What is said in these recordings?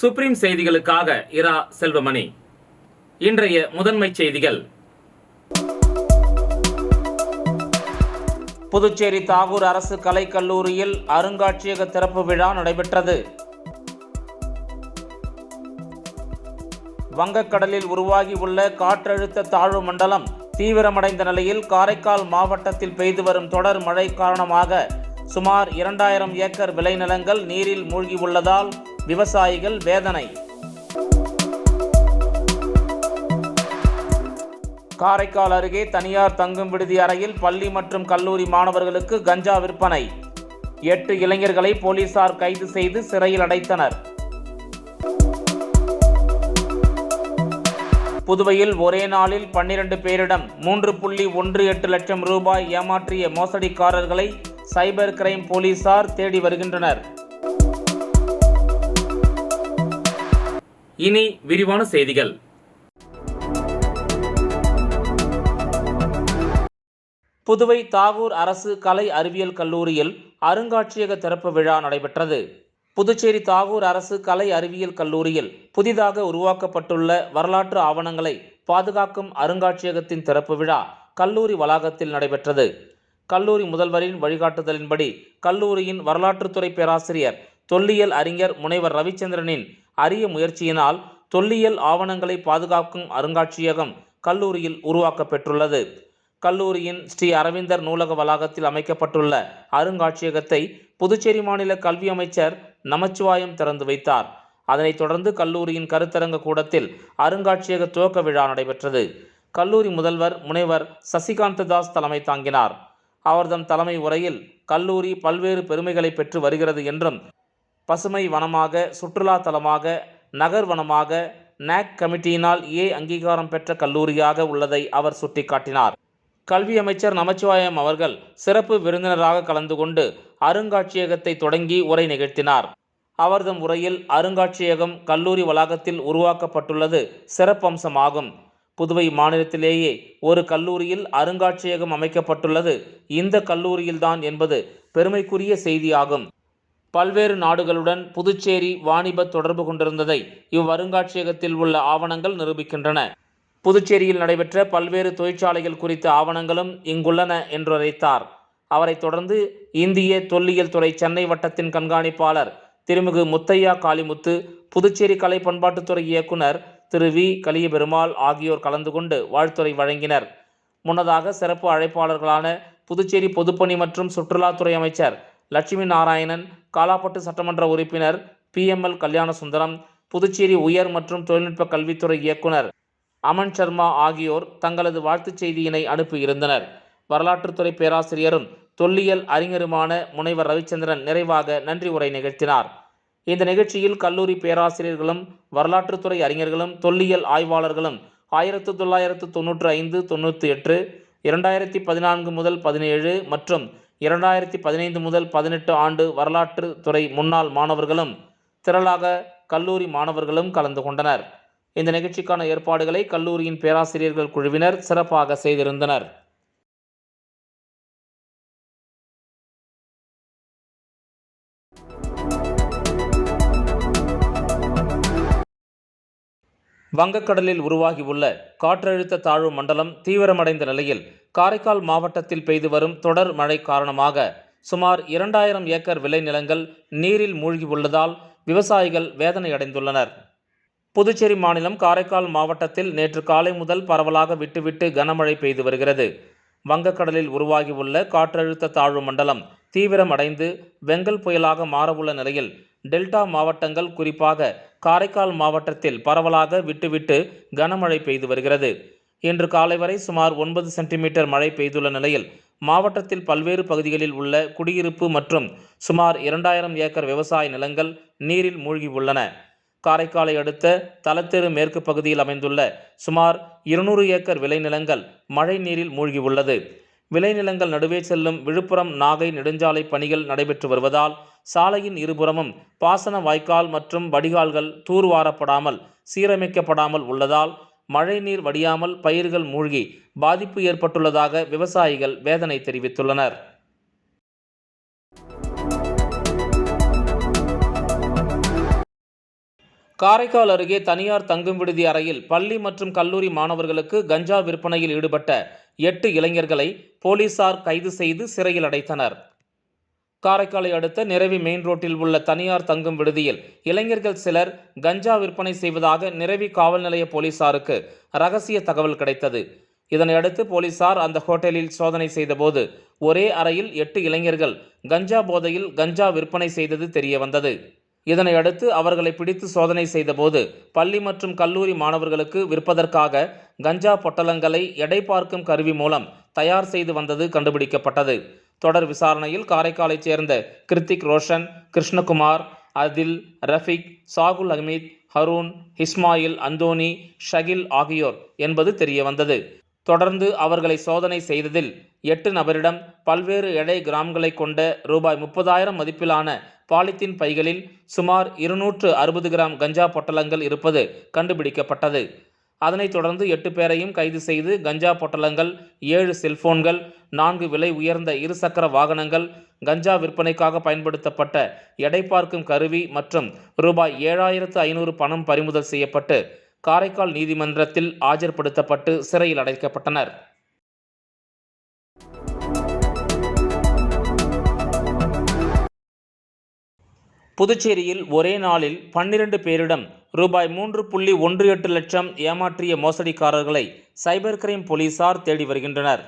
Supreme செய்திகளுக்காக இரா செல்வமணி. இன்றைய முதன்மை செய்திகள். புதுச்சேரி தாகூர் அரசு கலைக் கல்லூரியில் அருங்காட்சியக திறப்பு விழா நடைபெற்றது. வங்கக்கடலில் உருவாகியுள்ள காற்றழுத்த தாழ்வு மண்டலம் தீவிரமடைந்த நிலையில் காரைக்கால் மாவட்டத்தில் பெய்து வரும் தொடர் மழை காரணமாக சுமார் 2000 ஏக்கர் விளைநிலங்கள் நீரில் மூழ்கியுள்ளதால் விவசாயிகள் வேதனை. காரைக்கால் அருகே தனியார் தங்கும் விடுதி அறையில் பள்ளி மற்றும் கல்லூரி மாணவர்களுக்கு கஞ்சா விற்பனை. 8 இளைஞர்களை போலீசார் கைது செய்து சிறையில் அடைத்தனர். புதுவையில் ஒரே நாளில் 12 பேரிடம் 3.18 லட்சம் ரூபாய் ஏமாற்றிய மோசடிக்காரர்களை சைபர் கிரைம் போலீசார் தேடி வருகின்றனர். இனி விரிவான செய்திகள். புதுவை தாகூர் அரசு கலை அறிவியல் கல்லூரியில் அருங்காட்சியக திறப்பு விழா நடைபெற்றது. புதுச்சேரி தாகூர் அரசு கலை அறிவியல் கல்லூரியில் புதிதாக உருவாக்கப்பட்டுள்ள வரலாற்று ஆவணங்களை பாதுகாக்கும் அருங்காட்சியகத்தின் திறப்பு விழா கல்லூரி வளாகத்தில் நடைபெற்றது. கல்லூரி முதல்வரின் வழிகாட்டுதலின்படி கல்லூரியின் வரலாற்றுத்துறை பேராசிரியர் தொல்லியல் அறிஞர் முனைவர் ரவிச்சந்திரனின் அரிய முயற்சியினால் தொல்லியல் ஆவணங்களை பாதுகாக்கும் அருங்காட்சியகம் கல்லூரியில் உருவாக்கப்பெற்றுள்ளது. கல்லூரியின் ஸ்ரீ அரவிந்தர் நூலக வளாகத்தில் அமைக்கப்பட்டுள்ள அருங்காட்சியகத்தை புதுச்சேரி மாநில கல்வி அமைச்சர் நமச்சிவாயம் திறந்து வைத்தார். அதனைத் தொடர்ந்து கல்லூரியின் கருத்தரங்க கூடத்தில் அருங்காட்சியக துவக்க விழா நடைபெற்றது. கல்லூரி முதல்வர் முனைவர் சசிகாந்ததாஸ் தலைமை தாங்கினார். அவர்தம் தலைமை உரையில் கல்லூரி பல்வேறு பெருமைகளை பெற்று வருகிறது என்றும், பசுமை வனமாக, சுற்றுலா தலமாக, நகர் வனமாக நாக் கமிட்டியினால் அங்கீகாரம் பெற்ற கல்லூரியாக உள்ளதை அவர் சுட்டிக்காட்டினார். கல்வி அமைச்சர் நமச்சிவாயம் அவர்கள் சிறப்பு விருந்தினராக கலந்து கொண்டு அருங்காட்சியகத்தை தொடங்கி உரை நிகழ்த்தினார். அவர்தம் உரையில் அருங்காட்சியகம் கல்லூரி வளாகத்தில் உருவாக்கப்பட்டுள்ளது சிறப்பம்சமாகும். புதுவை மாநிலத்திலேயே ஒரு கல்லூரியில் அருங்காட்சியகம் அமைக்கப்பட்டுள்ளது இந்த கல்லூரியில்தான் என்பது பெருமைக்குரிய செய்தியாகும். பல்வேறு நாடுகளுடன் புதுச்சேரி வாணிப தொடர்பு கொண்டிருந்ததை இவ்வருங்காட்சியகத்தில் உள்ள ஆவணங்கள் நிரூபிக்கின்றன. புதுச்சேரியில் நடைபெற்ற பல்வேறு தொழிற்சாலைகள் குறித்த ஆவணங்களும் இங்குள்ளன என்றுரைத்தார். அவரைத் தொடர்ந்து இந்திய தொல்லியல் துறை சென்னை வட்டத்தின் கண்காணிப்பாளர் திருமிகு முத்தையா காளிமுத்து, புதுச்சேரி கலை பண்பாட்டுத்துறை இயக்குனர் திரு வி கலியபெருமாள் ஆகியோர் கலந்து கொண்டு வாழ்த்துரை வழங்கினர். முன்னதாக சிறப்பு அழைப்பாளர்களான புதுச்சேரி பொதுப்பணி மற்றும் சுற்றுலாத்துறை அமைச்சர் லட்சுமி நாராயணன், காலாப்பட்டு சட்டமன்ற உறுப்பினர் PML கல்யாணசுந்தரம், புதுச்சேரி உயர் மற்றும் தொழில்நுட்ப கல்வித்துறை இயக்குனர் அமன் சர்மா ஆகியோர் தங்களது வாழ்த்துச் செய்தியினை அனுப்பியிருந்தனர். வரலாற்றுத்துறை பேராசிரியரும் தொல்லியல் அறிஞருமான முனைவர் ரவிச்சந்திரன் நிறைவாக நன்றி உரை நிகழ்த்தினார். இந்த நிகழ்ச்சியில் கல்லூரி பேராசிரியர்களும் வரலாற்றுத்துறை அறிஞர்களும் தொல்லியல் ஆய்வாளர்களும் 1995, 98, 2014 முதல் 17 மற்றும் 2015 முதல் 18 ஆண்டு வரலாற்று துறை முன்னாள் மாணவர்களும் திரளாக கல்லூரி மாணவர்களும் கலந்து கொண்டனர். இந்த நிகழ்ச்சிக்கான ஏற்பாடுகளை கல்லூரியின் பேராசிரியர்கள் குழுவினர் சிறப்பாக செய்திருந்தனர். வங்கக்கடலில் உருவாகியுள்ள காற்றழுத்த தாழ்வு மண்டலம் தீவிரமடைந்த நிலையில் காரைக்கால் மாவட்டத்தில் பெய்து வரும் தொடர் மழை காரணமாக சுமார் 2000 ஏக்கர் விளைநிலங்கள் நீரில் மூழ்கியுள்ளதால் விவசாயிகள் வேதனையடைந்துள்ளனர். புதுச்சேரி மாநிலம் காரைக்கால் மாவட்டத்தில் நேற்று காலை முதல் பரவலாக விட்டுவிட்டு கனமழை பெய்து வருகிறது. வங்கக்கடலில் உருவாகியுள்ள காற்றழுத்த தாழ்வு மண்டலம் தீவிரமடைந்து வெங்கல் புயலாக மாறவுள்ள நிலையில் டெல்டா மாவட்டங்கள், குறிப்பாக காரைக்கால் மாவட்டத்தில் பரவலாக விட்டுவிட்டு கனமழை பெய்து வருகிறது. இன்று காலை வரை சுமார் 9 சென்டிமீட்டர் மழை பெய்துள்ள நிலையில் மாவட்டத்தில் பல்வேறு பகுதிகளில் உள்ள குடியிருப்பு மற்றும் சுமார் 2000 ஏக்கர் விவசாய நிலங்கள் நீரில் மூழ்கியுள்ளன. காரைக்காலை அடுத்த தலத்தெரு மேற்கு பகுதியில் அமைந்துள்ள சுமார் 200 ஏக்கர் விளைநிலங்கள் மழை நீரில் மூழ்கியுள்ளது. விளைநிலங்கள் நடுவே செல்லும் விழுப்புரம் நாகை நெடுஞ்சாலை பணிகள் நடைபெற்று வருவதால் சாலையின் இருபுறமும் பாசன வாய்க்கால் மற்றும் வடிகால்கள் தூர்வாரப்படாமல் சீரமைக்கப்படாமல் உள்ளதால் மழைநீர் வடியாமல் பயிர்கள் மூழ்கி பாதிப்பு ஏற்பட்டுள்ளதாக விவசாயிகள் வேதனை தெரிவித்துள்ளனர். காரைக்கால் அருகே தனியார் தங்கும் விடுதி அறையில் பள்ளி மற்றும் கல்லூரி மாணவர்களுக்கு கஞ்சா விற்பனையில் ஈடுபட்ட 8 இளைஞர்களை போலீசார் கைது செய்து சிறையில் அடைத்தனர். காரைக்காலை அடுத்த நிரவி மெயின் ரோட்டில் உள்ள தனியார் தங்கும் விடுதியில் இளைஞர்கள் சிலர் கஞ்சா விற்பனை செய்வதாக நிரவி காவல் நிலைய போலீசாருக்கு ரகசிய தகவல் கிடைத்தது. இதனையடுத்து போலீசார் அந்த ஹோட்டலில் சோதனை செய்தபோது ஒரே அறையில் 8 இளைஞர்கள் கஞ்சா போதையில் கஞ்சா விற்பனை செய்தது தெரியவந்தது. இதனையடுத்து அவர்களை பிடித்து சோதனை செய்தபோது பள்ளி மற்றும் கல்லூரி மாணவர்களுக்கு விற்பதற்காக கஞ்சா பொட்டலங்களை எடை பார்க்கும் கருவி மூலம் தயார் செய்து வந்தது கண்டுபிடிக்கப்பட்டது. தொடர் விசாரணையில் காரைக்காலைச் சேர்ந்த கிருத்திக் ரோஷன், கிருஷ்ணகுமார், அதில், ரஃபிக், சாகுல் அஹ்மீத், ஹரூன், இஸ்மாயில், அந்தோனி, ஷகில் ஆகியோர் என்பது தெரியவந்தது. தொடர்ந்து அவர்களை சோதனை செய்ததில் 8 நபரிடம் பல்வேறு எடை கிராம்களை கொண்ட ரூபாய் 30,000 மதிப்பிலான பாலித்தீன் பைகளில் சுமார் 260 கிராம் கஞ்சா பொட்டலங்கள் இருப்பது கண்டுபிடிக்கப்பட்டது. அதனைத் தொடர்ந்து 8 பேரையும் கைது செய்து கஞ்சா பொட்டலங்கள், 7 செல்போன்கள், 4 விலை உயர்ந்த இருசக்கர வாகனங்கள், கஞ்சா விற்பனைக்காக பயன்படுத்தப்பட்ட எடை பார்க்கும் கருவி மற்றும் ரூபாய் 7,500 பணம் பறிமுதல் செய்யப்பட்டு காரைக்கால் நீதிமன்றத்தில் ஆஜர்படுத்தப்பட்டு சிறையில் அடைக்கப்பட்டனர். புதுச்சேரியில் ஒரே நாளில் 12 பேரிடம் ரூபாய் 3.18 லட்சம் ஏமாற்றிய மோசடிக்காரர்களை சைபர் கிரைம் போலீசார் தேடி வருகின்றனர்.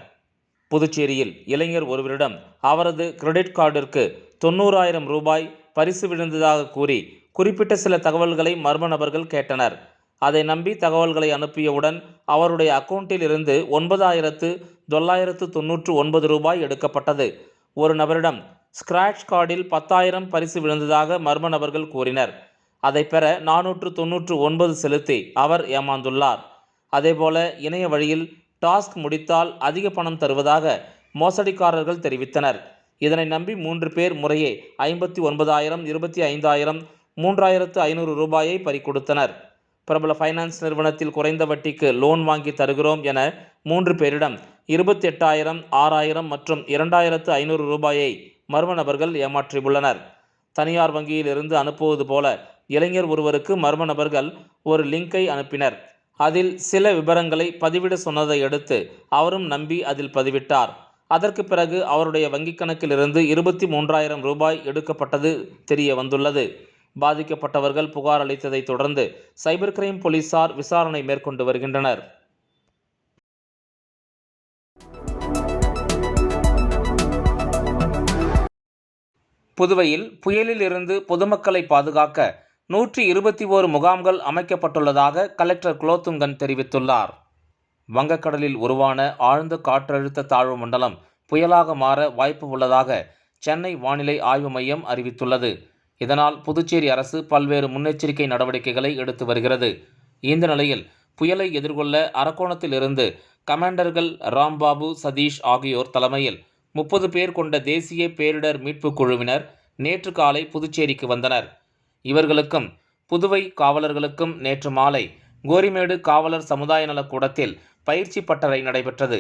புதுச்சேரியில் இளைஞர் ஒருவரிடம் அவரது கிரெடிட் கார்டிற்கு 90,000 ரூபாய் பரிசு விழுந்ததாக கூறி குறிப்பிட்ட சில தகவல்களை மர்ம நபர்கள் கேட்டனர். அதை நம்பி தகவல்களை அனுப்பியவுடன் அவருடைய அக்கவுண்டில் இருந்து 9,999 ரூபாய் எடுக்கப்பட்டது. ஒரு நபரிடம் ஸ்கிராட்ச் கார்டில் 10,000 பரிசு விழுந்ததாக மர்ம நபர்கள் கூறினர். அதை பெற 499 செலுத்தி அவர் ஏமாந்துள்ளார். அதேபோல இணைய வழியில் டாஸ்க் முடித்தால் அதிக பணம் தருவதாக மோசடிக்காரர்கள் தெரிவித்தனர். இதனை நம்பி 3 பேர் முறையே 59,000, 25,000, 3,500 ரூபாயை பறிகொடுத்தனர். பிரபல ஃபைனான்ஸ் நிறுவனத்தில் குறைந்த வட்டிக்கு லோன் வாங்கி தருகிறோம் என 3 பேரிடம் 28,000, 6,000 மற்றும் 2,500 ரூபாயை மர்ம நபர்கள் ஏமாற்றியுள்ளனர். தனியார் வங்கியில் இருந்து அனுப்புவது போல இளைஞர் ஒருவருக்கு மர்ம நபர்கள் ஒரு லிங்கை அனுப்பினர். அதில் சில விவரங்களை பதிவிட சொன்னதை அடுத்து அவரும் நம்பி அதில் பதிவிட்டார். அதற்கு பிறகு அவருடைய வங்கிக் கணக்கில் இருந்து 23,000 ரூபாய் எடுக்கப்பட்டது தெரிய வந்துள்ளது. பாதிக்கப்பட்டவர்கள் புகார் அளித்ததை தொடர்ந்து சைபர் கிரைம் போலீசார் விசாரணை மேற்கொண்டு வருகின்றனர். புதுவையில் புயலில் இருந்து பொதுமக்களை பாதுகாக்க 121 முகாம்கள் அமைக்கப்பட்டுள்ளதாக கலெக்டர் குலோத்துங்கன் தெரிவித்துள்ளார். வங்கக்கடலில் உருவான ஆழ்ந்த காற்றழுத்த தாழ்வு மண்டலம் புயலாக மாற வாய்ப்பு உள்ளதாக சென்னை வானிலை ஆய்வு மையம் அறிவித்துள்ளது. இதனால் புதுச்சேரி அரசு பல்வேறு முன்னெச்சரிக்கை நடவடிக்கைகளை எடுத்து வருகிறது. இந்த நிலையில் புயலை எதிர்கொள்ள அரக்கோணத்தில் இருந்து கமாண்டர்கள் ராம்பாபு, சதீஷ் ஆகியோர் தலைமையில் 30 பேர் கொண்ட தேசிய பேரிடர் மீட்புக் குழுவினர் நேற்று காலை புதுச்சேரிக்கு வந்தனர். இவர்களுக்கும் புதுவை காவலர்களுக்கும் நேற்று மாலை கோரிமேடு காவலர் சமுதாய நலக்கூடத்தில் பயிற்சி பட்டறை நடைபெற்றது.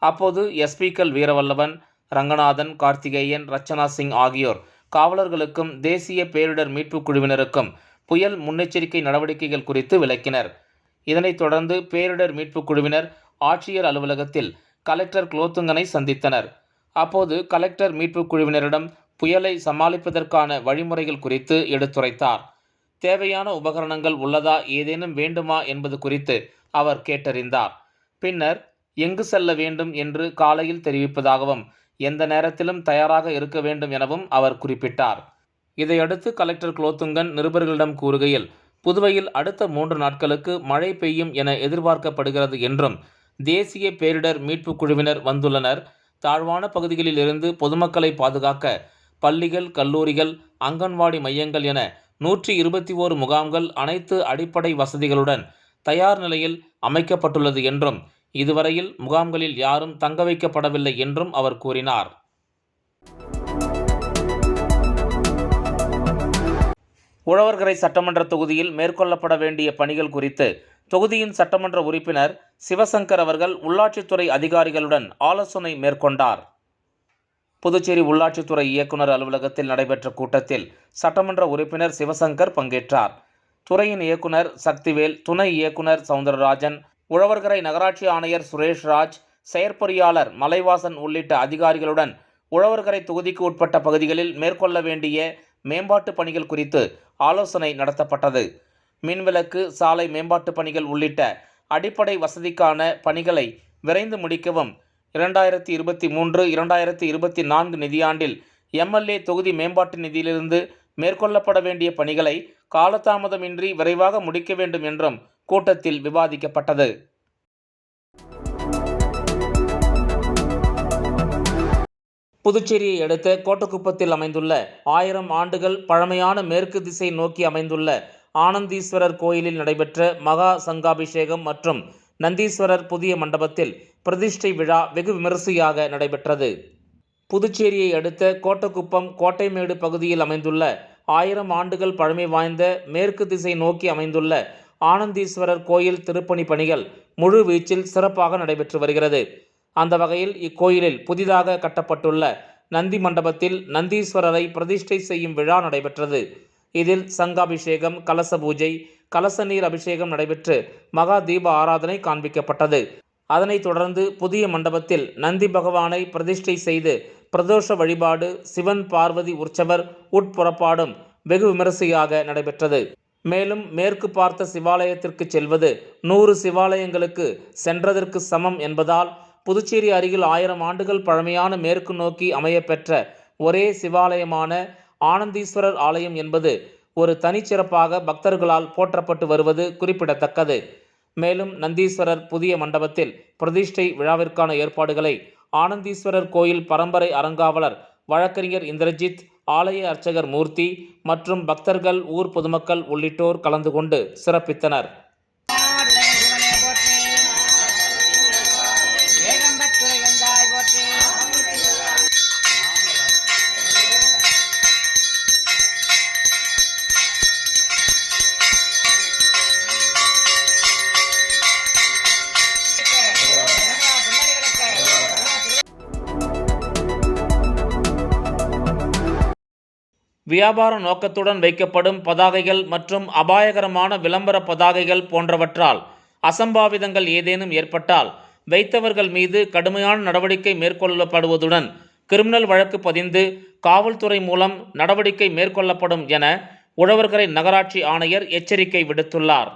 அப்போது எஸ்பிக்கள் வீரவல்லவன், ரங்கநாதன், கார்த்திகேயன், ரச்சனா சிங் ஆகியோர் காவலர்களுக்கும் தேசிய பேரிடர் மீட்புக் குழுவினருக்கும் புயல் முன்னெச்சரிக்கை நடவடிக்கைகள் குறித்து விளக்கினர். இதனைத் தொடர்ந்து பேரிடர் மீட்புக் குழுவினர் ஆட்சியர் அலுவலகத்தில் கலெக்டர் குலோத்துங்கனை சந்தித்தனர். அப்போது கலெக்டர் மீட்புக் குழுவினரிடம் புயலை சமாளிப்பதற்கான வழிமுறைகள் குறித்து எடுத்துரைத்தார். தேவையான உபகரணங்கள் உள்ளதா, ஏதேனும் வேண்டுமா என்பது குறித்து அவர் கேட்டறிந்தார். பின்னர் எங்கு செல்ல வேண்டும் என்று காலையில் தெரிவிப்பதாகவும் எந்த நேரத்திலும் தயாராக இருக்க வேண்டும் எனவும் அவர் குறிப்பிட்டார். இதையடுத்து கலெக்டர் குலோத்துங்கன் நிருபர்களிடம் கூறுகையில், புதுவையில் அடுத்த 3 நாட்களுக்கு மழை பெய்யும் என எதிர்பார்க்கப்படுகிறது என்றும் தேசிய பேரிடர் மீட்புக் குழுவினர் வந்துள்ளனர். தாழ்வான பகுதிகளில் இருந்து பொதுமக்களை பாதுகாக்க பள்ளிகள், கல்லூரிகள், அங்கன்வாடி மையங்கள் என 121 முகாம்கள் அனைத்து அடிப்படை வசதிகளுடன் தயார் நிலையில் அமைக்கப்பட்டுள்ளது என்றும் இதுவரையில் முகாம்களில் யாரும் தங்க வைக்கப்படவில்லை என்றும் அவர் கூறினார். உழவர்கரை சட்டமன்ற தொகுதியில் மேற்கொள்ளப்பட வேண்டிய பணிகள் குறித்து தொகுதியின் சட்டமன்ற உறுப்பினர் சிவசங்கர் அவர்கள் உள்ளாட்சித்துறை அதிகாரிகளுடன் ஆலோசனை மேற்கொண்டார். புதுச்சேரி உள்ளாட்சித்துறை இயக்குனர் அலுவலகத்தில் நடைபெற்ற கூட்டத்தில் சட்டமன்ற உறுப்பினர் சிவசங்கர் பங்கேற்றார். துறையின் இயக்குனர் சக்திவேல், துணை இயக்குனர் சவுந்தரராஜன், உழவர்கரை நகராட்சி ஆணையர் சுரேஷ்ராஜ், செயற்பொறியாளர் மலைவாசன் உள்ளிட்ட அதிகாரிகளுடன் உழவர்கரை தொகுதிக்கு உட்பட்ட பகுதிகளில் மேற்கொள்ள வேண்டிய மேம்பாட்டு பணிகள் குறித்து ஆலோசனை நடத்தப்பட்டது. மின்விளக்கு, சாலை மேம்பாட்டு பணிகள் உள்ளிட்ட அடிப்படை வசதிக்கான பணிகளை விரைந்து முடிக்கவும் 2023-2024 நிதியாண்டில் MLA தொகுதி மேம்பாட்டு நிதியிலிருந்து மேற்கொள்ளப்பட வேண்டிய பணிகளை காலதாமதமின்றி விரைவாக முடிக்க வேண்டும் என்றும் கூட்டத்தில் விவாதிக்கப்பட்டது. புதுச்சேரியை அடுத்த கோட்டக்குப்பத்தில் அமைந்துள்ள 1000 ஆண்டுகள் பழமையான மேற்கு திசை நோக்கி அமைந்துள்ள ஆனந்தீஸ்வரர் கோயிலில் நடைபெற்ற மகா சங்காபிஷேகம் மற்றும் நந்தீஸ்வரர் புதிய மண்டபத்தில் பிரதிஷ்டை விழா வெகு விமரிசையாக நடைபெற்றது. புதுச்சேரியை அடுத்த கோட்டக்குப்பம் கோட்டைமேடு பகுதியில் அமைந்துள்ள 1000 ஆண்டுகள் பழமை வாய்ந்த மேற்கு திசை நோக்கி அமைந்துள்ள ஆனந்தீஸ்வரர் கோயில் திருப்பணி பணிகள் முழு வீச்சில் சிறப்பாக நடைபெற்று வருகிறது. அந்த வகையில் இக்கோயிலில் புதிதாக கட்டப்பட்டுள்ள நந்தி மண்டபத்தில் நந்தீஸ்வரரை பிரதிஷ்டை செய்யும் விழா நடைபெற்றது. இதில் சங்காபிஷேகம், கலச பூஜை, கலச நீர் அபிஷேகம் நடைபெற்று மகா தீப ஆராதனை காண்பிக்கப்பட்டது. அதனைத் தொடர்ந்து புதிய மண்டபத்தில் நந்தி பகவானை பிரதிஷ்டை செய்து பிரதோஷ வழிபாடு, சிவன் பார்வதி உற்சவர் உட்புறப்பாடும் வெகு விமரிசையாக நடைபெற்றது. மேலும் மேற்கு பார்த்த சிவாலயத்திற்கு செல்வது 100 சிவாலயங்களுக்கு சென்றதற்கு சமம் என்பதால் புதுச்சேரி அருகில் 1000 ஆண்டுகள் பழமையான மேற்கு நோக்கி அமையப்பெற்ற ஒரே சிவாலயமான ஆனந்தீஸ்வரர் ஆலயம் என்பது ஒரு தனிச்சிறப்பாக பக்தர்களால் போற்றப்பட்டு வருவது குறிப்பிடத்தக்கது. மேலும் நந்தீஸ்வரர் புதிய மண்டபத்தில் பிரதிஷ்டை விழாவிற்கான ஏற்பாடுகளை ஆனந்தீஸ்வரர் கோயில் பரம்பரை அறங்காவலர் வழக்கறிஞர் இந்திரஜித், ஆலய அர்ச்சகர் மூர்த்தி மற்றும் பக்தர்கள், ஊர் பொதுமக்கள் உள்ளிட்டோர் கலந்து கொண்டு சிறப்பித்தனர். வியாபார நோக்கத்துடன் வைக்கப்படும் பதாகைகள் மற்றும் அபாயகரமான விளம்பர பதாகைகள் போன்றவற்றால் அசம்பாவிதங்கள் ஏதேனும் ஏற்பட்டால் வைத்தவர்கள் மீது கடுமையான நடவடிக்கை மேற்கொள்ளப்படுவதுடன் கிரிமினல் வழக்கு பதிந்து காவல்துறை மூலம் நடவடிக்கை மேற்கொள்ளப்படும் என உழவர்கரை நகராட்சி ஆணையர் எச்சரிக்கை விடுத்துள்ளார்.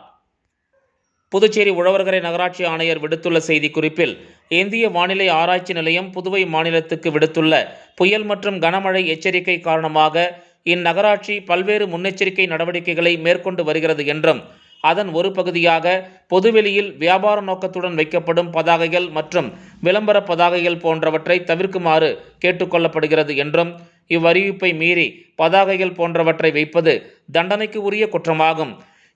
புதுச்சேரி உழவர்கரை நகராட்சி ஆணையர் விடுத்துள்ள செய்திக்குறிப்பில், இந்திய வானிலை ஆராய்ச்சி நிலையம் புதுவை மாநிலத்துக்கு விடுத்துள்ள புயல் மற்றும் கனமழை எச்சரிக்கை காரணமாக இந்நகராட்சி பல்வேறு முன்னெச்சரிக்கை நடவடிக்கைகளை மேற்கொண்டு வருகிறது என்றும், அதன் ஒரு பகுதியாக பொதுவெளியில் வியாபார நோக்கத்துடன் வைக்கப்படும் பதாகைகள் மற்றும் விளம்பர பதாகைகள் போன்றவற்றை தவிர்க்குமாறு கேட்டுக்கொள்ளப்படுகிறது என்றும், இவ்வறிவிப்பை மீறி பதாகைகள் போன்றவற்றை வைப்பது தண்டனைக்கு உரிய குற்றமாகும்.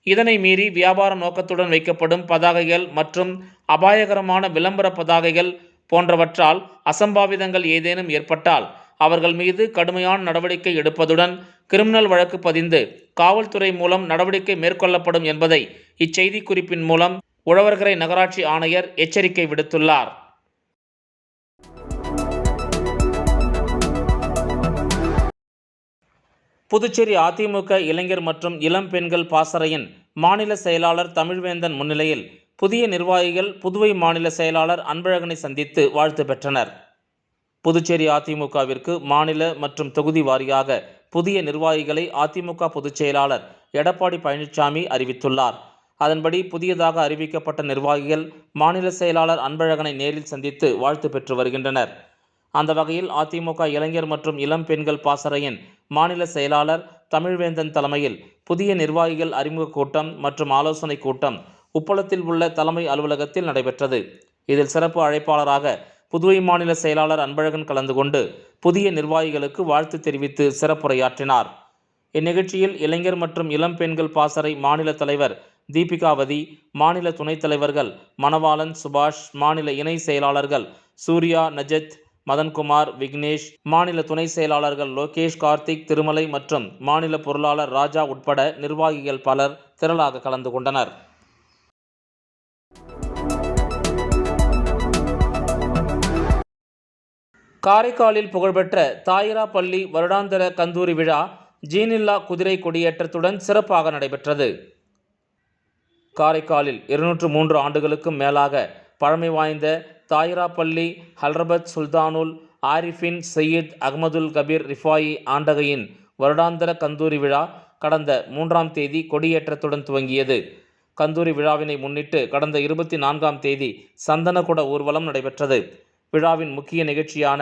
இதனை மீறி வியாபார நோக்கத்துடன் வைக்கப்படும் பதாகைகள் மற்றும் அபாயகரமான விளம்பர பதாகைகள் போன்றவற்றால் அசம்பாவிதங்கள் ஏதேனும் ஏற்பட்டால் அவர்கள் மீது கடுமையான நடவடிக்கை எடுப்பதுடன் கிரிமினல் வழக்கு பதிந்து காவல்துறை மூலம் நடவடிக்கை மேற்கொள்ளப்படும் என்பதை இச்செய்தி குறிப்பின் மூலம் உழவர்கரை நகராட்சி ஆணையர் எச்சரிக்கை விடுத்துள்ளார். புதுச்சேரி அதிமுக இளைஞர் மற்றும் இளம் பெண்கள் பாசறையின் மாநில செயலாளர் தமிழ்வேந்தன் முன்னிலையில் புதிய நிர்வாகிகள் புதுவை மாநில செயலாளர் அன்பழகனை சந்தித்து வாழ்த்து பெற்றனர். புதுச்சேரி அதிமுகவிற்கு மாநில மற்றும் தொகுதி வாரியாக புதிய நிர்வாகிகளை அதிமுக பொதுச் செயலாளர் எடப்பாடி பழனிசாமி அறிவித்துள்ளார். அதன்படி புதியதாக அறிவிக்கப்பட்ட நிர்வாகிகள் மாநில செயலாளர் அன்பழகனை நேரில் சந்தித்து வாழ்த்து பெற்று வருகின்றனர். அந்த வகையில் அதிமுக இளைஞர் மற்றும் இளம் பெண்கள் பாசறையின் மாநில செயலாளர் தமிழ்வேந்தன் தலைமையில் புதிய நிர்வாகிகள் அறிமுக கூட்டம் மற்றும் ஆலோசனை கூட்டம் உப்பளத்தில் உள்ள தலைமை அலுவலகத்தில் நடைபெற்றது. இதில் சிறப்பு அழைப்பாளராக புதுவை மாநில செயலாளர் அன்பழகன் கலந்து கொண்டு புதிய நிர்வாகிகளுக்கு வாழ்த்து தெரிவித்து சிறப்புரையாற்றினார். இந்நிகழ்ச்சியில் இளைஞர் மற்றும் இளம் பெண்கள் பாசறை மாநில தலைவர் தீபிகாவதி, மாநில துணைத் தலைவர்கள் மணவாளன், சுபாஷ், மாநில இணை செயலாளர்கள் சூர்யா, நஜத், மதன்குமார், விக்னேஷ், மாநில துணை செயலாளர்கள் லோகேஷ், கார்த்திக், திருமலை மற்றும் மாநில பொருளாளர் ராஜா உட்பட நிர்வாகிகள் பலர் திரளாக கலந்து கொண்டனர். காரைக்காலில் புகழ்பெற்ற தாயிராப்பள்ளி வருடாந்திர கந்தூரி விழா ஜீனில்லா குதிரை கொடியேற்றத்துடன் சிறப்பாக நடைபெற்றது. காரைக்காலில் 203 ஆண்டுகளுக்கும் மேலாக பழமை வாய்ந்த தாயிராப்பள்ளி ஹல்ரபத் சுல்தானுல் ஆரிஃபின் சையீத் அகமதுல் கபீர் ரிஃபாயி ஆண்டகையின் வருடாந்திர கந்தூரி விழா கடந்த 3ஆம் தேதி கொடியேற்றத்துடன் துவங்கியது. கந்தூரி விழாவினை முன்னிட்டு கடந்த 24ஆம் தேதி சந்தனக்குட ஊர்வலம் நடைபெற்றது. விழாவின் முக்கிய நிகழ்ச்சியான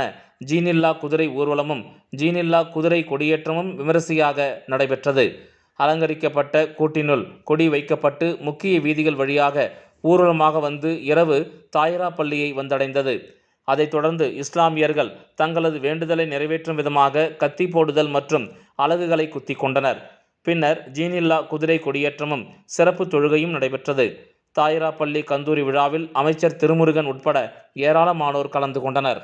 ஜீனில்லா குதிரை ஊர்வலமும் ஜீனில்லா குதிரை கொடியேற்றமும் விமரிசையாக நடைபெற்றது. அலங்கரிக்கப்பட்ட கூட்டினுள் கொடி வைக்கப்பட்டு முக்கிய வீதிகள் வழியாக ஊர்வலமாக வந்து இரவு தாயிராப்பள்ளியை வந்தடைந்தது. அதைத் தொடர்ந்து இஸ்லாமியர்கள் தங்களது வேண்டுதலை நிறைவேற்றும் விதமாக கத்தி போடுதல் மற்றும் அலகுகளை குத்தி கொண்டனர். பின்னர் ஜீனில்லா குதிரை கொடியேற்றமும் சிறப்பு தொழுகையும் நடைபெற்றது. தாயிராப்பள்ளி கந்தூரி விழாவில் அமைச்சர் திருமுருகன் உட்பட ஏராளமானோர் கலந்து கொண்டனர்.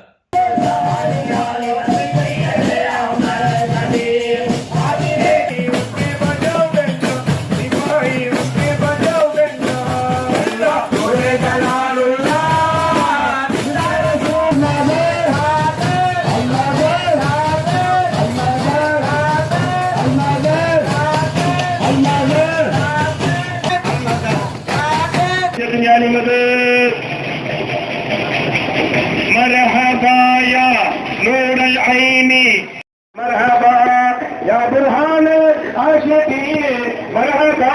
مرحبا يا نور العين مرحبا يا برهان العاشقين مرحبا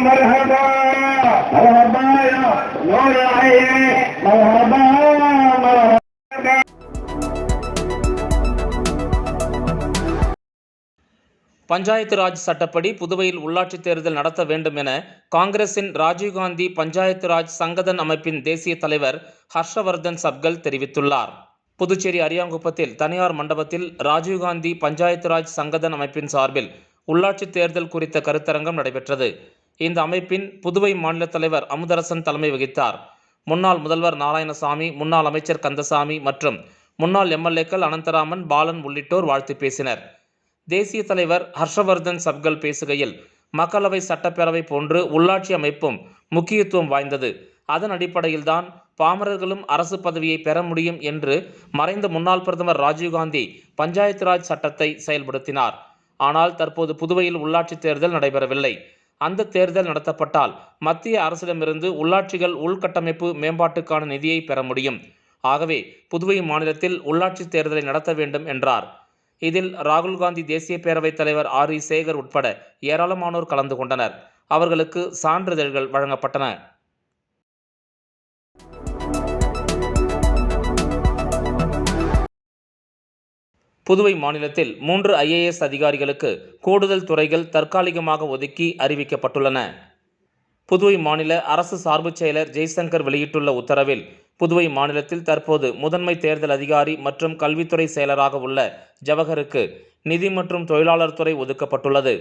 مرحبا مرحبا يا نور العين مرحبا مرحبا. பஞ்சாயத்து ராஜ் சட்டப்படி புதுவையில் உள்ளாட்சி தேர்தல் நடத்த வேண்டும் என காங்கிரசின் ராஜீவ்காந்தி பஞ்சாயத்து ராஜ் சங்கதன் அமைப்பின் தேசிய தலைவர் ஹர்ஷவர்தன் சப்கல் தெரிவித்துள்ளார். புதுச்சேரி அரியாங்குப்பத்தில் தனியார் மண்டபத்தில் ராஜீவ்காந்தி பஞ்சாயத்து ராஜ் சங்கதன் அமைப்பின் சார்பில் உள்ளாட்சி தேர்தல் குறித்த கருத்தரங்கம் நடைபெற்றது. இந்த அமைப்பின் புதுவை மாநில தலைவர் அமுதரசன் தலைமை வகித்தார். முன்னாள் முதல்வர் நாராயணசாமி, முன்னாள் அமைச்சர் கந்தசாமி மற்றும் முன்னாள் எம்எல்ஏக்கள் அனந்தராமன், பாலன் உள்ளிட்டோர் வாழ்த்து பேசினர். தேசிய தலைவர் ஹர்ஷவர்தன் சப்கல் பேசுகையில், மக்களவை சட்டப்பேரவை போன்று உள்ளாட்சி அமைப்பும் முக்கியத்துவம் வாய்ந்தது. அதன் அடிப்படையில்தான் பாமரர்களும் அரசு பதவியை பெற முடியும் என்று மறைந்த முன்னாள் பிரதமர் ராஜீவ்காந்தி பஞ்சாயத்து ராஜ் சட்டத்தை செயல்படுத்தினார். ஆனால் தற்போது புதுவையில் உள்ளாட்சி தேர்தல் நடைபெறவில்லை. அந்த தேர்தல் நடத்தப்பட்டால் மத்திய அரசிடமிருந்து உள்ளாட்சிகள் உள்கட்டமைப்பு மேம்பாட்டுக்கான நிதியை பெற முடியும். ஆகவே புதுவை மாநிலத்தில் உள்ளாட்சி தேர்தலை நடத்த வேண்டும் என்றார். இதில் ராகுல் காந்தி தேசிய பேரவைத் தலைவர் ஆர்.இ. சேகர் உட்பட ஏராளமானோர் கலந்து கொண்டனர். அவர்களுக்கு சான்றிதழ்கள் வழங்கப்பட்டன. புதுவை மாநிலத்தில் 3 IAS அதிகாரிகளுக்கு கூடுதல் துறைகள் தற்காலிகமாக ஒதுக்கி அறிவிக்கப்பட்டுள்ளன. புதுவை மாநில அரசு சார்பு செயலர் ஜெய்சங்கர் வெளியிட்டுள்ள உத்தரவில், புதுவை மாநிலத்தில் தற்போது முதன்மை தேர்தல் அதிகாரி மற்றும் கல்வித்துறை செயலராக உள்ள ஜவஹருக்கு நிதி மற்றும் தொழிலாளர் துறை ஒதுக்கப்பட்டுள்ளது.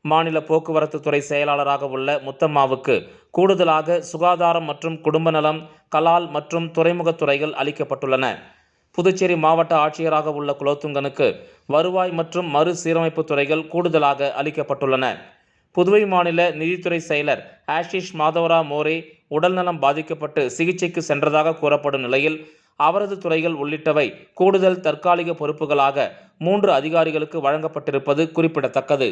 மாநில போக்குவரத்து துறை செயலாளராக உள்ள முத்தம்மாவுக்கு கூடுதலாக சுகாதாரம் மற்றும் குடும்ப நலம், கலால் மற்றும் துறைமுகத் துறைகள் அளிக்கப்பட்டுள்ளன. புதுச்சேரி மாவட்ட ஆட்சியராக உள்ள குலோத்துங்கனுக்கு வருவாய் மற்றும் மறுசீரமைப்பு துறைகள் கூடுதலாக அளிக்கப்பட்டுள்ளன. புதுவை மாநில நிதித்துறை செயலர் ஆஷிஷ் மாதவரா மோரே உடல்நலம் பாதிக்கப்பட்டு சிகிச்சைக்கு சென்றதாக கூறப்படும் நிலையில் அவரது துறைகள் உள்ளிட்டவை கூடுதல் தற்காலிக பொறுப்புகளாக 3 அதிகாரிகளுக்கு வழங்கப்பட்டிருப்பது குறிப்பிடத்தக்கது.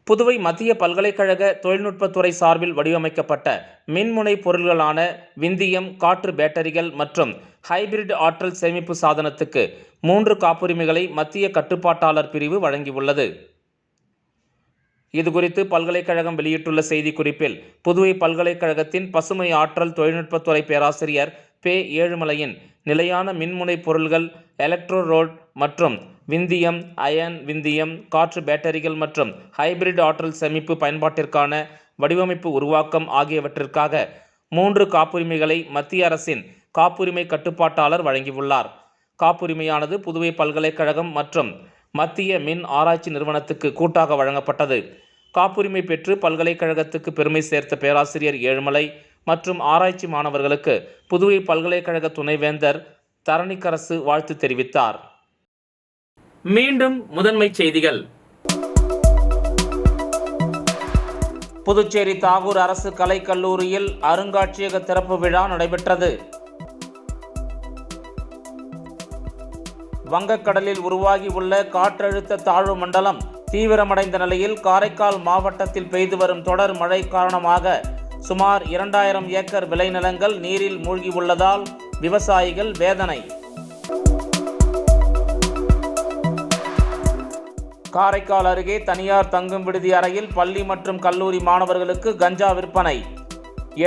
புதுவை மத்திய பல்கலைக்கழக தொழில்நுட்பத்துறை சார்பில் வடிவமைக்கப்பட்ட மின்முனை பொருள்களான விந்தியம், காற்று பேட்டரிகள் மற்றும் ஹைபிரிட் ஆற்றல் சேமிப்பு சாதனத்துக்கு 3 காப்புரிமைகளை மத்திய கட்டுப்பாட்டாளர் பிரிவு வழங்கியுள்ளது. இதுகுறித்து பல்கலைக்கழகம் வெளியிட்டுள்ள செய்திக்குறிப்பில், புதுவை பல்கலைக்கழகத்தின் பசுமை ஆற்றல் தொழில்நுட்பத்துறை பேராசிரியர் பே. ஏழுமலையின் நிலையான மின்முனை பொருள்கள், எலக்ட்ரோ ரோட் மற்றும் விந்தியம், அயன் விந்தியம், காற்று பேட்டரிகள் மற்றும் ஹைபிரிட் ஆற்றல் சேமிப்பு பயன்பாட்டிற்கான வடிவமைப்பு உருவாக்கம் ஆகியவற்றிற்காக 3 காப்புரிமைகளை மத்திய அரசின் காப்புரிமை கட்டுப்பாட்டாளர் வழங்கியுள்ளார். காப்புரிமையானது புதுவை பல்கலைக்கழகம் மற்றும் மத்திய மின் ஆராய்ச்சி நிறுவனத்துக்கு கூட்டாக வழங்கப்பட்டது. காப்புரிமை பெற்று பல்கலைக்கழகத்துக்கு பெருமை சேர்த்த பேராசிரியர் ஏழுமலை மற்றும் ஆராய்ச்சி மாணவர்களுக்கு புதுவை பல்கலைக்கழக துணைவேந்தர் தரணிக்கரசு வாழ்த்து தெரிவித்தார். மீண்டும் முதன்மைச் செய்திகள். புதுச்சேரி தாகூர் அரசு கலைக்கல்லூரியில் அருங்காட்சியக திறப்பு விழா நடைபெற்றது. வங்கக்கடலில் உருவாகியுள்ள காற்றழுத்த தாழ்வு மண்டலம் தீவிரமடைந்த நிலையில் காரைக்கால் மாவட்டத்தில் பெய்து வரும் தொடர் மழை காரணமாக சுமார் 2000 ஏக்கர் விளைநிலங்கள் நீரில் மூழ்கியுள்ளதால் விவசாயிகள் வேதனை. காரைக்கால் அருகே தனியார் தங்கும் விடுதி அறையில் பள்ளி மற்றும் கல்லூரி மாணவர்களுக்கு கஞ்சா விற்பனை.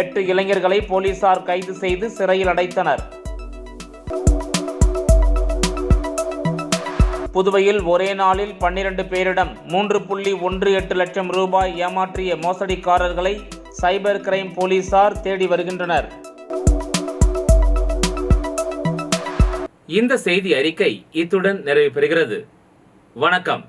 8 இளைஞர்களை போலீசார் கைது செய்து சிறையில் அடைத்தனர். புதுவையில் ஒரே நாளில் 12 பேரிடம் 3.18 லட்சம் ரூபாய் ஏமாற்றிய மோசடிக்காரர்களை சைபர் கிரைம் போலீசார் தேடி வருகின்றனர். இந்த செய்தி அறிக்கை இத்துடன் நிறைவு பெறுகிறது. வணக்கம்.